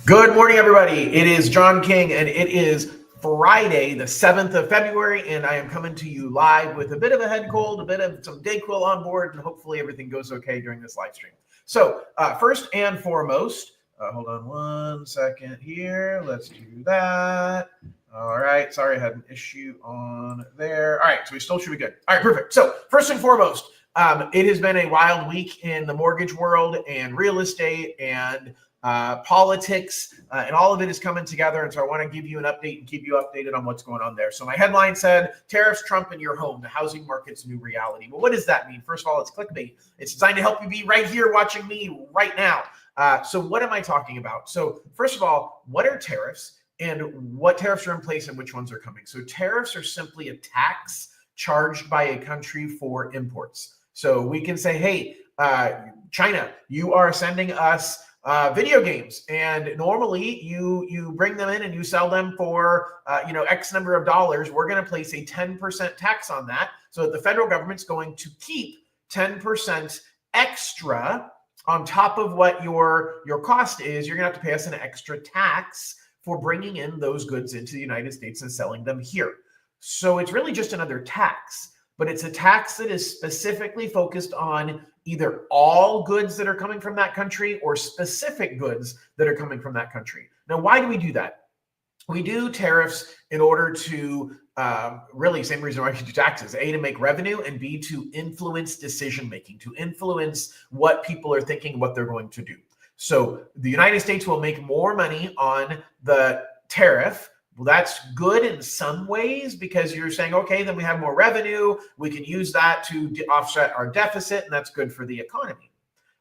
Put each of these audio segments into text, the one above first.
Good morning, everybody. It is John King, and it is Friday, the 7th of February, and I am coming to you live with a bit of a head cold, a bit of some Dayquil on board, and hopefully everything goes okay during this live stream. So first and foremost, hold on one second here. Let's do that. All right. Sorry, I had an issue on there. All right. So we still should be good. All right. Perfect. So first and foremost, it has been a wild week in the mortgage world and real estate and politics, and all of it is coming together. And so I want to give you an update and keep you updated on what's going on there. So my headline said, Tariffs, Trump, and your home, the housing market's new reality. Well, what does that mean? First of all, it's clickbait. It's designed to help you be right here watching me right now. So what am I talking about? So first of all, what are tariffs and what tariffs are in place and which ones are coming? So tariffs are simply a tax charged by a country for imports. So we can say, hey, China, you are sending us video games, and normally you bring them in and you sell them for X number of dollars. We're going to place a 10% tax on that, so that the federal government's going to keep 10% extra on top of what your cost is. You're going to have to pay us an extra tax for bringing in those goods into the United States and selling them here. So it's really just another tax, but it's a tax that is specifically focused on either all goods that are coming from that country or specific goods that are coming from that country. Now, why do we do that? We do tariffs in order to really same reason why we do taxes: A, to make revenue, and B, to influence decision making, to influence what people are thinking, what they're going to do. So the United States will make more money on the tariff. Well, that's good in some ways, because you're saying, okay, then we have more revenue. We can use that to offset our deficit, and that's good for the economy.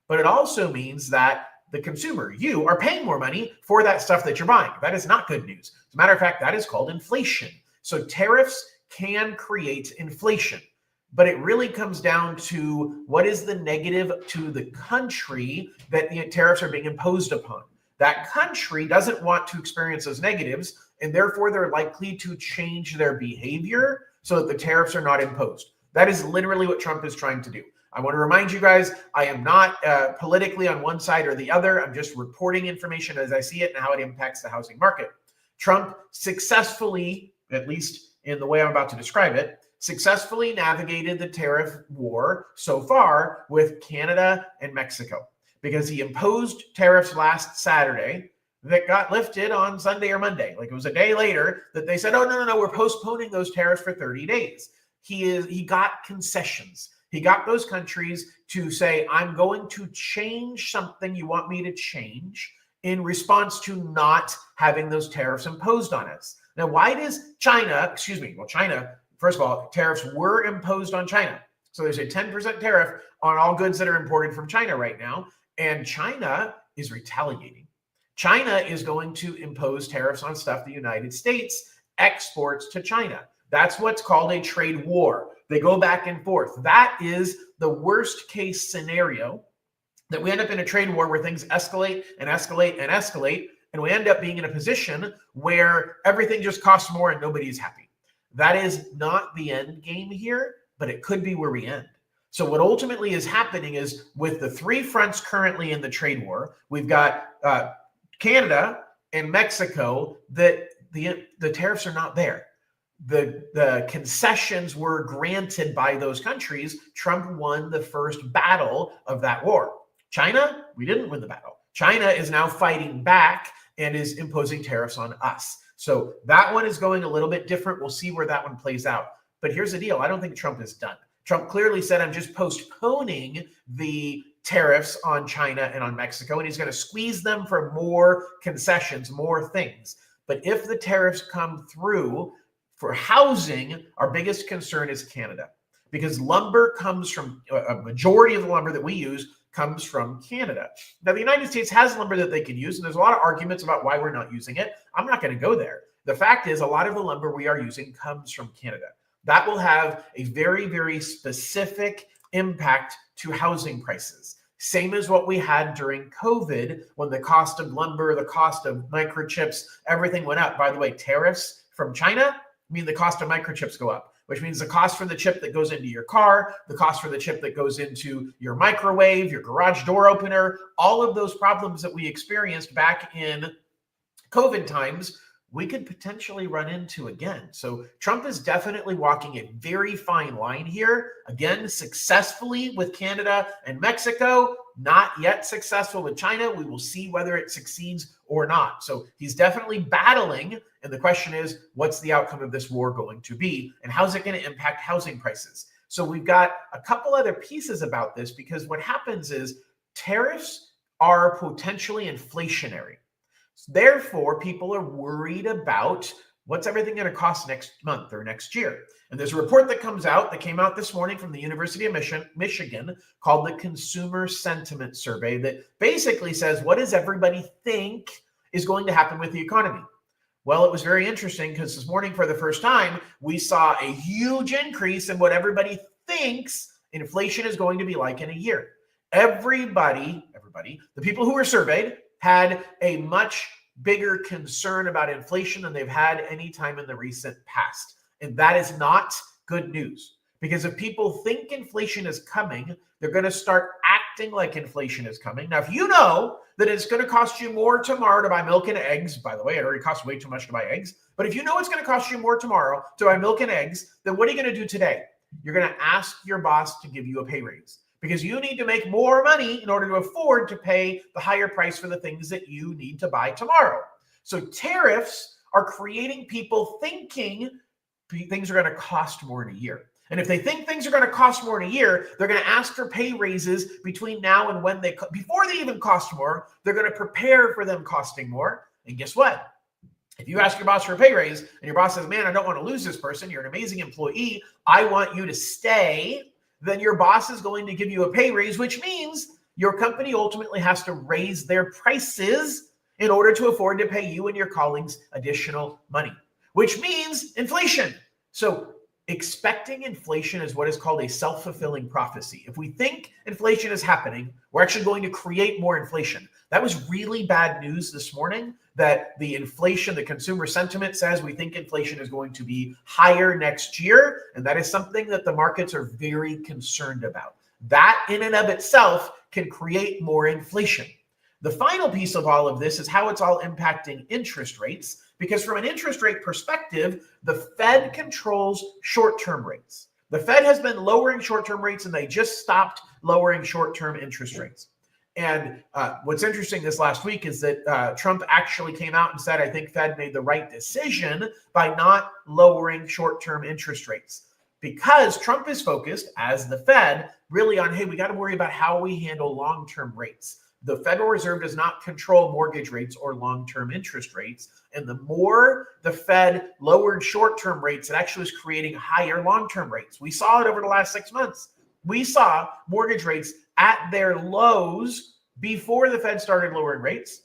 But it also means that the consumer, you, are paying more money for that stuff that you're buying. That is not good news. As a matter of fact, that is called inflation. So tariffs can create inflation, but it really comes down to what is the negative to the country that the tariffs are being imposed upon. That country doesn't want to experience those negatives, and therefore they're likely to change their behavior so that the tariffs are not imposed. That is literally what Trump is trying to do. I want to remind you guys, I am not politically on one side or the other. I'm just reporting information as I see it and how it impacts the housing market. Trump successfully, at least in the way I'm about to describe it, successfully navigated the tariff war so far with Canada and Mexico, because he imposed tariffs last Saturday that got lifted on Sunday or Monday. Like, it was a day later that they said, oh, no, we're postponing those tariffs for 30 days. He got concessions. He got those countries to say, I'm going to change something you want me to change in response to not having those tariffs imposed on us. Now, why does China, China, first of all, tariffs were imposed on China. So there's a 10% tariff on all goods that are imported from China right now. And China is retaliating. China is going to impose tariffs on stuff the United States exports to China. That's what's called a trade war. They go back and forth. That is the worst case scenario, that we end up in a trade war where things escalate and escalate and escalate, and we end up being in a position where everything just costs more and nobody's happy. That is not the end game here, but it could be where we end. So what ultimately is happening is, with the three fronts currently in the trade war, we've got Canada and Mexico, that the tariffs are not there. The concessions were granted by those countries. Trump won the first battle of that war. China, we didn't win the battle. China is now fighting back and is imposing tariffs on us. So that one is going a little bit different. We'll see where that one plays out. But here's the deal. I don't think Trump is done. Trump clearly said, I'm just postponing the tariffs on China and on Mexico, and he's going to squeeze them for more concessions, more things. But if the tariffs come through for housing, our biggest concern is Canada, because lumber comes from, a majority of the lumber that we use comes from Canada. Now, the United States has lumber that they can use, and there's a lot of arguments about why we're not using it. I'm not going to go there. The fact is, a lot of the lumber we are using comes from Canada. That will have a very, very specific impact to housing prices. Same as what we had during COVID, when the cost of lumber, the cost of microchips, everything went up. By the way, tariffs from China mean the cost of microchips go up, which means the cost for the chip that goes into your car, the cost for the chip that goes into your microwave, your garage door opener, all of those problems that we experienced back in COVID times, we could potentially run into again. So Trump is definitely walking a very fine line here. Again, successfully with Canada and Mexico, not yet successful with China. We will see whether it succeeds or not. So he's definitely battling. And the question is, what's the outcome of this war going to be? And how's it going to impact housing prices? So we've got a couple other pieces about this, because what happens is tariffs are potentially inflationary. Therefore, people are worried about what's everything going to cost next month or next year. And there's a report that came out this morning from the University of Michigan called the Consumer Sentiment Survey that basically says, what does everybody think is going to happen with the economy? Well, it was very interesting because this morning, for the first time, we saw a huge increase in what everybody thinks inflation is going to be like in a year. Everybody, the people who were surveyed had a much bigger concern about inflation than they've had any time in the recent past. And that is not good news, because if people think inflation is coming, they're going to start acting like inflation is coming. Now, if you know that it's going to cost you more tomorrow to buy milk and eggs, by the way, it already costs way too much to buy eggs, but if you know it's going to cost you more tomorrow to buy milk and eggs, then what are you going to do today? You're going to ask your boss to give you a pay raise, because you need to make more money in order to afford to pay the higher price for the things that you need to buy tomorrow. So tariffs are creating people thinking things are going to cost more in a year. And if they think things are going to cost more in a year, they're going to ask for pay raises between now and when before they even cost more. They're going to prepare for them costing more. And guess what? If you ask your boss for a pay raise and your boss says, man, I don't want to lose this person, you're an amazing employee, I want you to stay, then your boss is going to give you a pay raise, which means your company ultimately has to raise their prices in order to afford to pay you and your colleagues additional money, which means inflation. So expecting inflation is what is called a self-fulfilling prophecy. If we think inflation is happening, we're actually going to create more inflation. That was really bad news this morning, that the inflation, the consumer sentiment says we think inflation is going to be higher next year. And that is something that the markets are very concerned about. That in and of itself can create more inflation. The final piece of all of this is how it's all impacting interest rates, because from an interest rate perspective, the Fed controls short-term rates. The Fed has been lowering short-term rates, and they just stopped lowering short-term interest rates. And what's interesting this last week is that Trump actually came out and said, I think Fed made the right decision by not lowering short-term interest rates, because Trump is focused, as the Fed, really on, hey, we got to worry about how we handle long-term rates. The Federal Reserve does not control mortgage rates or long-term interest rates. And the more the Fed lowered short-term rates, it actually was creating higher long-term rates. We saw it over the last 6 months. We saw mortgage rates at their lows before the Fed started lowering rates.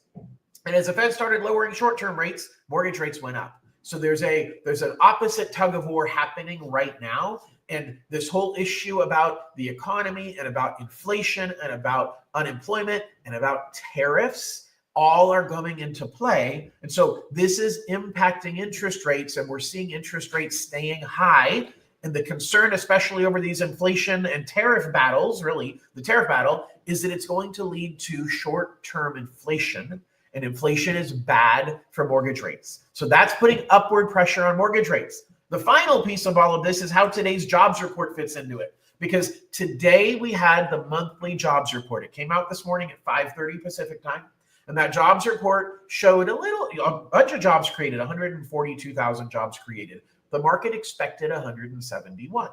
And as the Fed started lowering short-term rates, mortgage rates went up. So there's an opposite tug of war happening right now. And this whole issue about the economy and about inflation and about unemployment and about tariffs all are coming into play. And so this is impacting interest rates, and we're seeing interest rates staying high. And the concern, especially over these inflation and tariff battles, really the tariff battle, is that it's going to lead to short-term inflation. And inflation is bad for mortgage rates. So that's putting upward pressure on mortgage rates. The final piece of all of this is how today's jobs report fits into it. Because today we had the monthly jobs report. It came out this morning at 5:30 Pacific time. And that jobs report showed a bunch of jobs created, 142,000 jobs created. The market expected 171.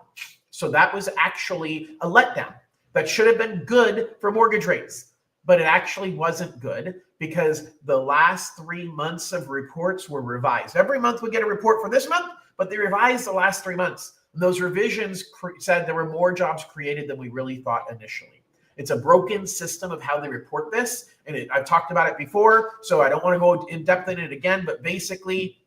So that was actually a letdown. That should have been good for mortgage rates. But it actually wasn't good, because the last 3 months of reports were revised. Every month we get a report for this month, but they revised the last 3 months. And those revisions said there were more jobs created than we really thought initially. It's a broken system of how they report this. And I've talked about it before, so I don't want to go in depth in it again. But basically,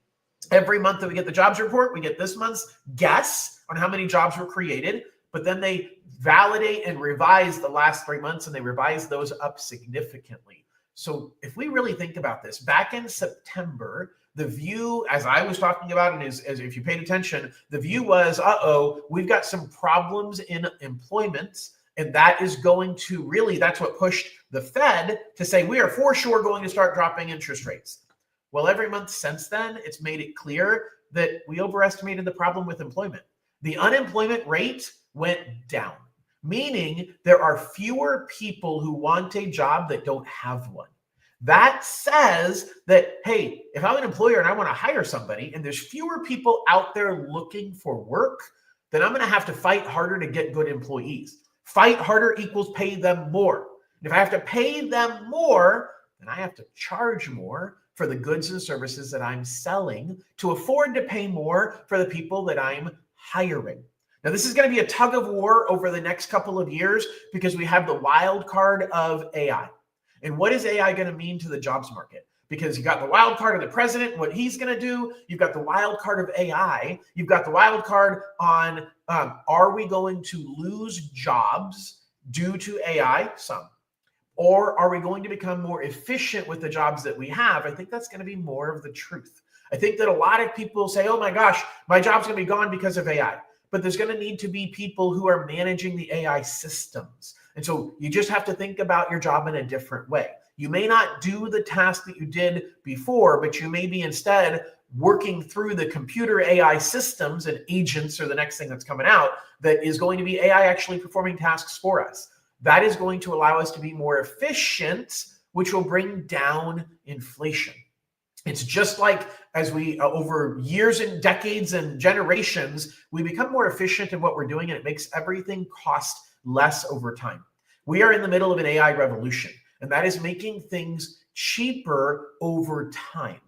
every month that we get the jobs report, we get this month's guess on how many jobs were created. But then they validate and revise the last 3 months, and they revise those up significantly. So if we really think about this, back in September, the view, as I was talking about, and as if you paid attention, the view was, we've got some problems in employment, and that is going to really, that's what pushed the Fed to say, we are for sure going to start dropping interest rates. Well, every month since then, it's made it clear that we overestimated the problem with employment. The unemployment rate went down, meaning there are fewer people who want a job that don't have one. That says that, hey, if I'm an employer and I want to hire somebody and there's fewer people out there looking for work, then I'm going to have to fight harder to get good employees. Fight harder equals pay them more. And if I have to pay them more, then I have to charge more for the goods and services that I'm selling to afford to pay more for the people that I'm hiring. Now, this is going to be a tug of war over the next couple of years because we have the wild card of AI. And what is AI going to mean to the jobs market? Because you've got the wild card of the president, what he's going to do. You've got the wild card of AI. You've got the wild card on are we going to lose jobs due to AI? Some. Or are we going to become more efficient with the jobs that we have? I think that's going to be more of the truth. I think that a lot of people say, oh my gosh, my job's going to be gone because of AI. But there's going to need to be people who are managing the AI systems. And so you just have to think about your job in a different way. You may not do the task that you did before, but you may be instead working through the computer AI systems, and agents are the next thing that's coming out that is going to be AI actually performing tasks for us. That is going to allow us to be more efficient, which will bring down inflation. It's just like as we, over years and decades and generations, we become more efficient in what we're doing, and it makes everything cost less over time. We are in the middle of an AI revolution, and that is making things cheaper over time.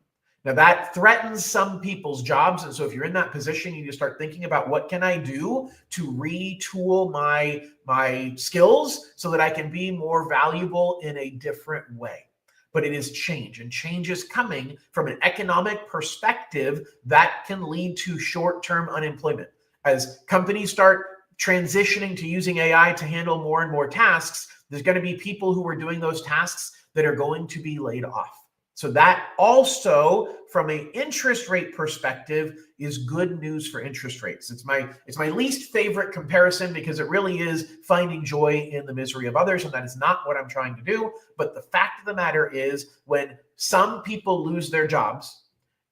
Now, that threatens some people's jobs. And so if you're in that position, you need to start thinking about what can I do to retool my skills so that I can be more valuable in a different way. But it is change, and change is coming from an economic perspective that can lead to short-term unemployment. As companies start transitioning to using AI to handle more and more tasks, there's going to be people who are doing those tasks that are going to be laid off. So that also, from an interest rate perspective, is good news for interest rates. It's my least favorite comparison because it really is finding joy in the misery of others, and that is not what I'm trying to do. But the fact of the matter is, when some people lose their jobs,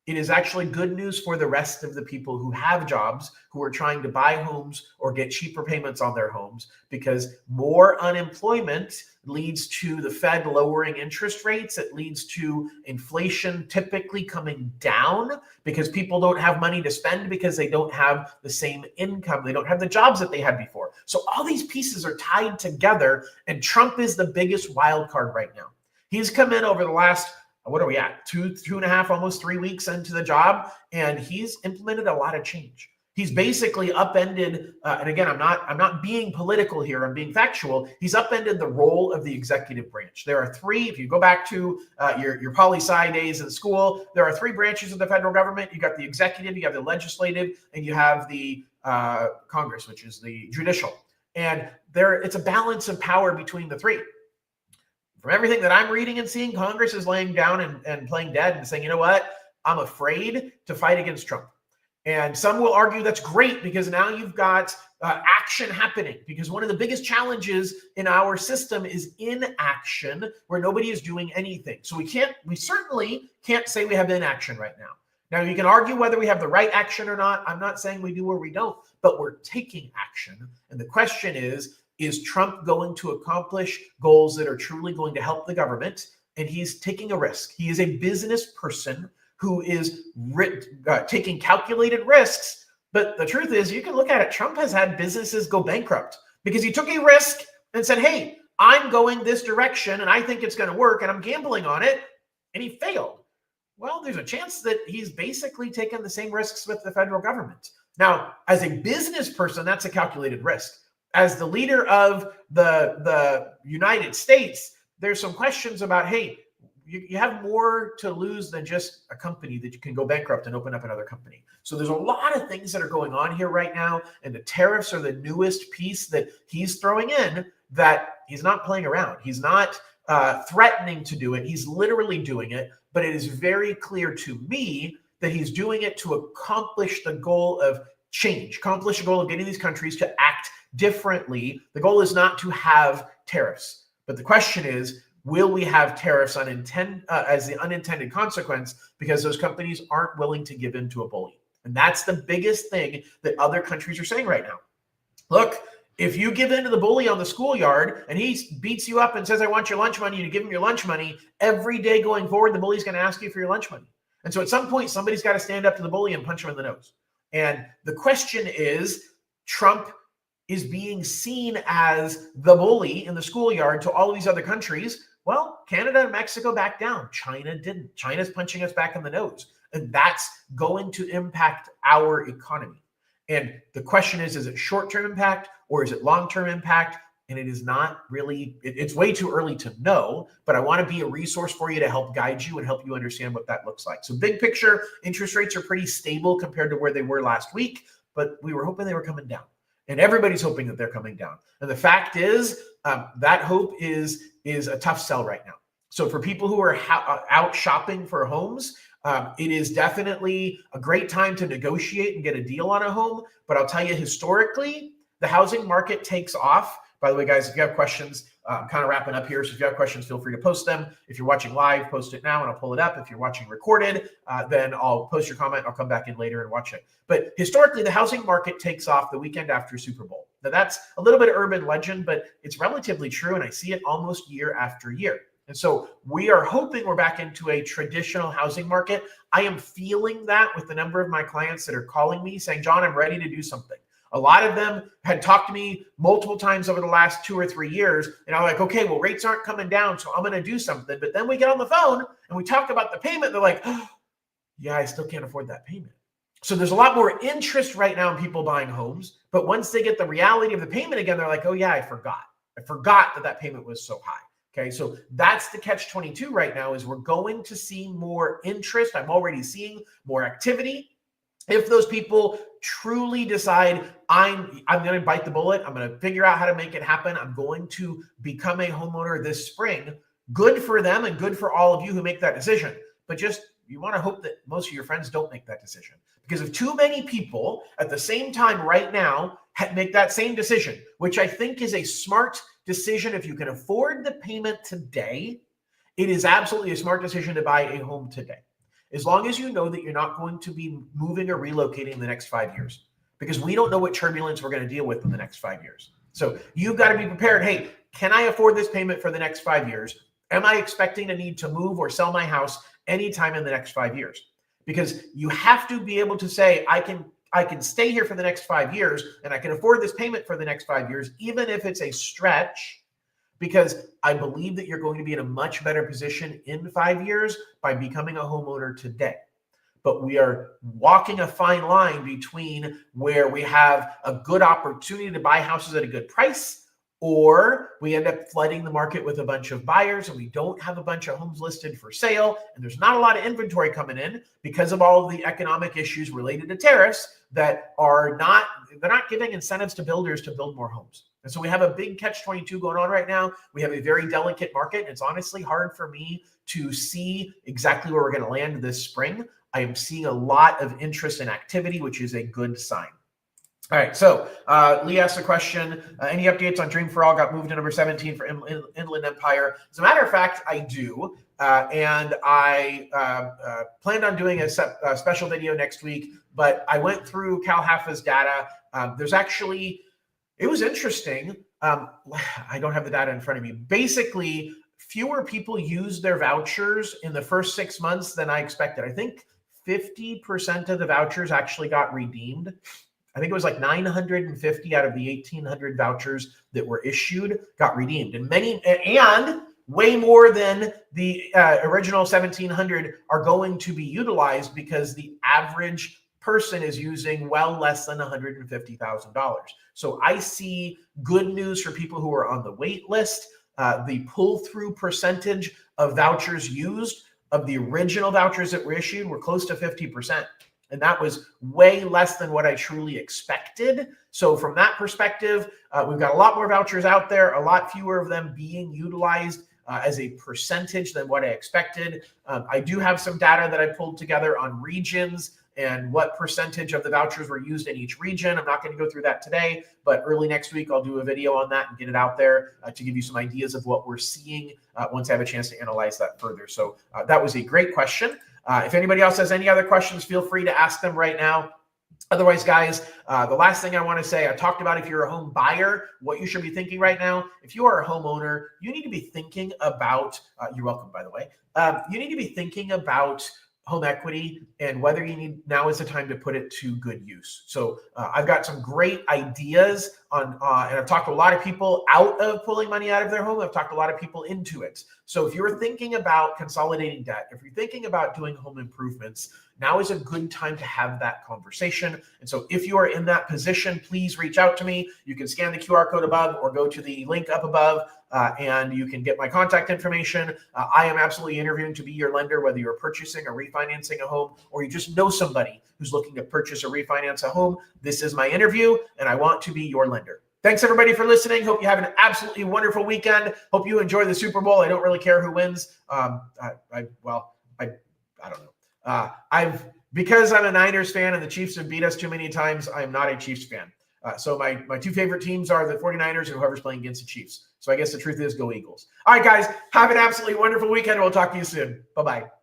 it is actually good news for the rest of the people who have jobs, who are trying to buy homes or get cheaper payments on their homes, because more unemployment leads to the Fed lowering interest rates. It leads to inflation typically coming down because people don't have money to spend because they don't have the same income. They don't have the jobs that they had before. So all these pieces are tied together, and Trump is the biggest wild card right now. He's come in over the last, what are we at? Two and a half, almost 3 weeks into the job, and he's implemented a lot of change. He's basically upended, and again, I'm not being political here, I'm being factual. He's upended the role of the executive branch. There are three, if you go back to your poli-sci days in school, there are three branches of the federal government. You got the executive, you have the legislative, and you have the Congress, which is the judicial. And it's a balance of power between the three. From everything that I'm reading and seeing, Congress is laying down and playing dead and saying, you know what, I'm afraid to fight against Trump. And some will argue that's great because now you've got action happening, because one of the biggest challenges in our system is inaction, where nobody is doing anything. So we certainly can't say we have inaction right now. Now, you can argue whether we have the right action or not. I'm not saying we do or we don't, but we're taking action. And the question is Trump going to accomplish goals that are truly going to help the government? And he's taking a risk. He is a business person who is taking calculated risks. But the truth is, you can look at it. Trump has had businesses go bankrupt because he took a risk and said, hey, I'm going this direction and I think it's going to work and I'm gambling on it. And he failed. Well, there's a chance that he's basically taken the same risks with the federal government. Now, as a business person, that's a calculated risk. As the leader of the United States, there's some questions about, hey, you have more to lose than just a company that you can go bankrupt and open up another company. So there's a lot of things that are going on here right now. And the tariffs are the newest piece that he's throwing in, that he's not playing around. He's not threatening to do it. He's literally doing it. But it is very clear to me that he's doing it to accomplish the goal of change, accomplish the goal of getting these countries to act differently. The goal is not to have tariffs. But the question is, will we have tariffs as the unintended consequence because those companies aren't willing to give in to a bully? And that's the biggest thing that other countries are saying right now. Look, if you give in to the bully on the schoolyard and he beats you up and says, I want your lunch money, and you give him your lunch money, every day going forward, the bully's going to ask you for your lunch money. And so at some point, somebody's got to stand up to the bully and punch him in the nose. And the question is, Trump is being seen as the bully in the schoolyard to all of these other countries. Well, Canada and Mexico backed down. China didn't. China's punching us back in the nose. And that's going to impact our economy. And the question is it short-term impact or is it long-term impact? And it is not really, it's way too early to know, but I want to be a resource for you to help guide you and help you understand what that looks like. So big picture, interest rates are pretty stable compared to where they were last week, but we were hoping they were coming down. And everybody's hoping that they're coming down. And the fact is that hope is a tough sell right now. So for people who are out shopping for homes, it is definitely a great time to negotiate and get a deal on a home. But I'll tell you, historically, the housing market takes off. By the way, guys, if you have questions, I'm kind of wrapping up here. So if you have questions, feel free to post them. If you're watching live, post it now and I'll pull it up. If you're watching recorded, then I'll post your comment. I'll come back in later and watch it. But historically, the housing market takes off the weekend after Super Bowl. Now, that's a little bit of urban legend, but it's relatively true. And I see it almost year after year. And so we are hoping we're back into a traditional housing market. I am feeling that with the number of my clients that are calling me saying, John, I'm ready to do something. A lot of them had talked to me multiple times over the last 2 or 3 years. And I'm like, okay, well, rates aren't coming down, so I'm going to do something. But then we get on the phone and we talk about the payment. They're like, oh, yeah, I still can't afford that payment. So there's a lot more interest right now in people buying homes. But once they get the reality of the payment again, they're like, oh, yeah, I forgot. I forgot that payment was so high. Okay, so that's the catch-22 right now is we're going to see more interest. I'm already seeing more activity. If those people truly decide I'm going to bite the bullet, I'm going to figure out how to make it happen, I'm going to become a homeowner this spring, good for them and good for all of you who make that decision. But just you want to hope that most of your friends don't make that decision. Because if too many people at the same time right now make that same decision, which I think is a smart decision if you can afford the payment today, it is absolutely a smart decision to buy a home today. As long as you know that you're not going to be moving or relocating in the next 5 years, because we don't know what turbulence we're going to deal with in the next 5 years. So you've got to be prepared. Hey, can I afford this payment for the next 5 years? Am I expecting to need to move or sell my house anytime in the next 5 years? Because you have to be able to say, I can stay here for the next 5 years and I can afford this payment for the next 5 years, even if it's a stretch, because I believe that you're going to be in a much better position in 5 years by becoming a homeowner today. But we are walking a fine line between where we have a good opportunity to buy houses at a good price, or we end up flooding the market with a bunch of buyers and we don't have a bunch of homes listed for sale. And there's not a lot of inventory coming in because of all of the economic issues related to tariffs that they're not giving incentives to builders to build more homes. And so we have a big catch-22 going on right now. We have a very delicate market. It's honestly hard for me to see exactly where we're going to land this spring. I am seeing a lot of interest and activity, which is a good sign. All right, so Lee asked a question. Any updates on Dream for All got moved to number 17 for Inland Empire? As a matter of fact, I do. And I planned on doing a special video next week, but I went through CalHFA's data. It was interesting. I don't have the data in front of me. Basically, fewer people used their vouchers in the first 6 months than I expected. I think 50% of the vouchers actually got redeemed. I think it was like 950 out of the 1,800 vouchers that were issued got redeemed. And way more than the original 1,700 are going to be utilized because the average person is using well less than $150,000. So I see good news for people who are on the wait list. The pull-through percentage of vouchers used of the original vouchers that were issued were close to 50%. And that was way less than what I truly expected. So from that perspective, we've got a lot more vouchers out there, a lot fewer of them being utilized as a percentage than what I expected. I do have some data that I pulled together on regions and what percentage of the vouchers were used in each region. I'm not going to go through that today, but early next week, I'll do a video on that and get it out there to give you some ideas of what we're seeing once I have a chance to analyze that further. So that was a great question. If anybody else has any other questions, feel free to ask them right now. Otherwise, guys, the last thing I want to say, I talked about if you're a home buyer, what you should be thinking right now. If you are a homeowner, you need to be thinking about, you're welcome, by the way, you need to be thinking about home equity and whether you need, now is the time to put it to good use. So I've got some great ideas on, and I've talked to a lot of people out of pulling money out of their home. I've talked to a lot of people into it. So if you're thinking about consolidating debt, if you're thinking about doing home improvements, now is a good time to have that conversation. And so if you are in that position, please reach out to me. You can scan the QR code above or go to the link up above and you can get my contact information. I am absolutely interviewing to be your lender, whether you're purchasing or refinancing a home, or you just know somebody who's looking to purchase or refinance a home. This is my interview and I want to be your lender. Thanks everybody for listening. Hope you have an absolutely wonderful weekend. Hope you enjoy the Super Bowl. I don't really care who wins. I don't know. Because I'm a Niners fan and the Chiefs have beat us too many times, I'm not a Chiefs fan. So my two favorite teams are the 49ers and whoever's playing against the Chiefs. So I guess the truth is go Eagles. All right, guys, have an absolutely wonderful weekend. We'll talk to you soon. Bye-bye.